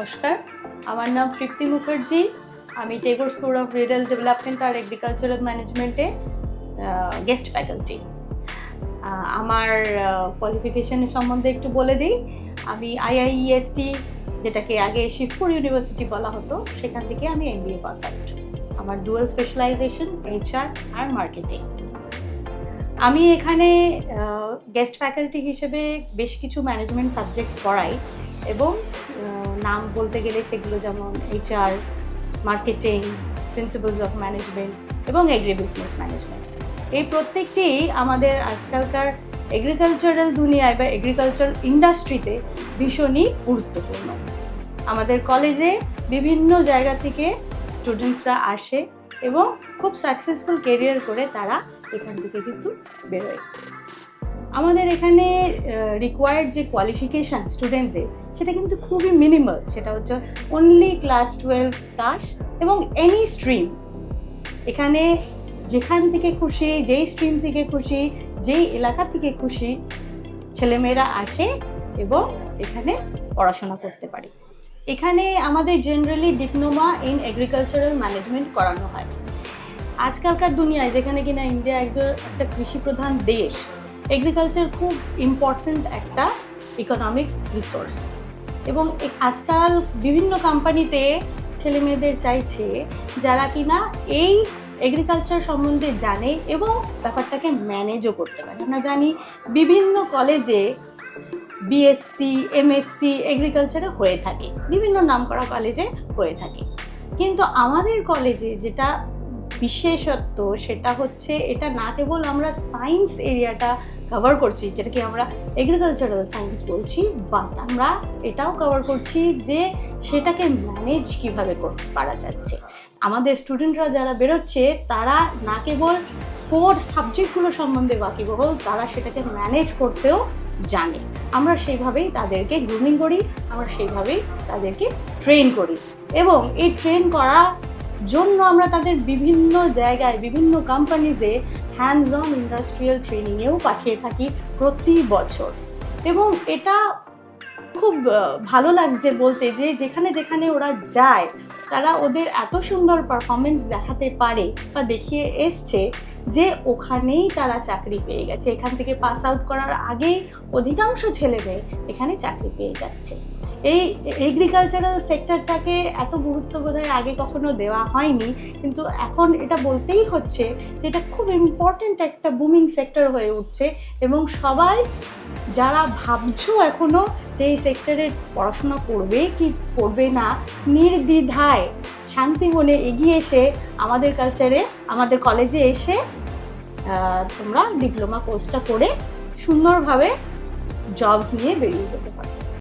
নমস্কার, আমার নাম তৃপ্তি মুখার্জি। আমি Tagore school of rural development আর এগ্রিকালচারাল ম্যানেজমেন্টে গেস্ট ফ্যাকাল্টি। আমার কোয়ালিফিকেশনের সম্বন্ধে একটু বলে দিই। আমি IIEST, যেটাকে আগে শিবপুর ইউনিভার্সিটি বলা হতো, সেখান থেকে আমি MBA পাস আউট। আমার ডুয়াল স্পেশালাইজেশন HR আর মার্কেটিং। আমি এখানে গেস্ট ফ্যাকাল্টি হিসেবে বেশ কিছু ম্যানেজমেন্ট সাবজেক্টস পড়াই এবং নাম বলতে গেলে সেগুলো যেমন HR, marketing, principles of management এবং এগ্রি বিজনেস ম্যানেজমেন্ট। এই প্রত্যেকটি আমাদের আজকালকার এগ্রিকালচারাল দুনিয়ায় বা এগ্রিকালচার ইন্ডাস্ট্রিতে ভীষণই গুরুত্বপূর্ণ। আমাদের কলেজে বিভিন্ন জায়গা থেকে স্টুডেন্টসরা আসে এবং খুব সাকসেসফুল কেরিয়ার করে তারা এখান থেকে কিন্তু বেরোয়। আমাদের এখানে রিকোয়ার্ড যে কোয়ালিফিকেশান স্টুডেন্টদের, সেটা কিন্তু খুবই মিনিমাল। সেটা হচ্ছে অনলি ক্লাস 12 পাস এবং এনি স্ট্রিম। এখানে যেখান থেকে খুশি, যেই স্ট্রিম থেকে খুশি, যেই এলাকা থেকে খুশি ছেলেমেয়েরা আসে এবং এখানে পড়াশোনা করতে পারে। এখানে আমাদের generally diploma in agricultural management করানো হয়। আজকালকার দুনিয়ায় যেখানে কিনা ইন্ডিয়া একটা কৃষিপ্রধান দেশ, এগ্রিকালচার খুব ইম্পর্ট্যান্ট একটা ইকোনমিক রিসোর্স এবং আজকাল বিভিন্ন কোম্পানিতে ছেলে মেয়েদের চাইছে যারা কিনা এই এগ্রিকালচার সম্বন্ধে জানে এবং ব্যাপারটাকে ম্যানেজও করতে পারে। আমরা জানি বিভিন্ন কলেজে BSc, MSc এগ্রিকালচারে হয়ে থাকে, বিভিন্ন নামকরা কলেজে হয়ে থাকে, কিন্তু আমাদের কলেজে যেটা বিশেষত্ব সেটা হচ্ছে এটা না কেবল আমরা সায়েন্স এরিয়াটা কভার করছি, যেটাকে আমরা এগ্রিকালচারাল সায়েন্স বলছি, বাট আমরা এটাও কভার করছি যে সেটাকে ম্যানেজ কিভাবে করতে পারা যাচ্ছে। আমাদের স্টুডেন্টরা যারা বেরোচ্ছে তারা না কেবল কোর সাবজেক্টগুলো সম্বন্ধে ওয়াকিবহল, তারা সেটাকে ম্যানেজ করতেও জানে। আমরা সেইভাবেই তাদেরকে গ্রুমিং করি, আমরা সেইভাবেই তাদেরকে ট্রেন করি এবং এই ট্রেন করা জন্য আমরা তাদের বিভিন্ন জায়গায়, বিভিন্ন কোম্পানিজে হ্যান্ডস অন ইন্ডাস্ট্রিয়াল ট্রেনিংয়েও পাঠিয়ে থাকি প্রতি বছর। এবং এটা খুব ভালো লাগছে বলতে যে যেখানে যেখানে ওরা যায় তারা ওদের এত সুন্দর পারফরমেন্স দেখাতে পারে বা দেখিয়ে এসছে যে ওখানেই তারা চাকরি পেয়ে গেছে। এখান থেকে পাস আউট করার আগেই অধিকাংশ ছেলে মেয়ে এখানে চাকরি পেয়ে যাচ্ছে। এই এগ্রিকালচারাল সেক্টরটাকে এত গুরুত্ব বোধহয় আগে কখনো দেওয়া হয়নি, কিন্তু এখন এটা বলতেই হচ্ছে যে এটা খুব ইম্পর্ট্যান্ট একটা বুমিং সেক্টর হয়ে উঠছে এবং সবাই যারা ভাবছো এখনও যে এই সেক্টরে পড়াশোনা করবে কি করবে না, নির্দ্বিধায় শান্তি মনে এগিয়ে এসে আমাদের কলেজে এসে তোমরা ডিপ্লোমা কোর্সটা করে সুন্দরভাবে জবস নিয়ে বেরিয়ে যেতে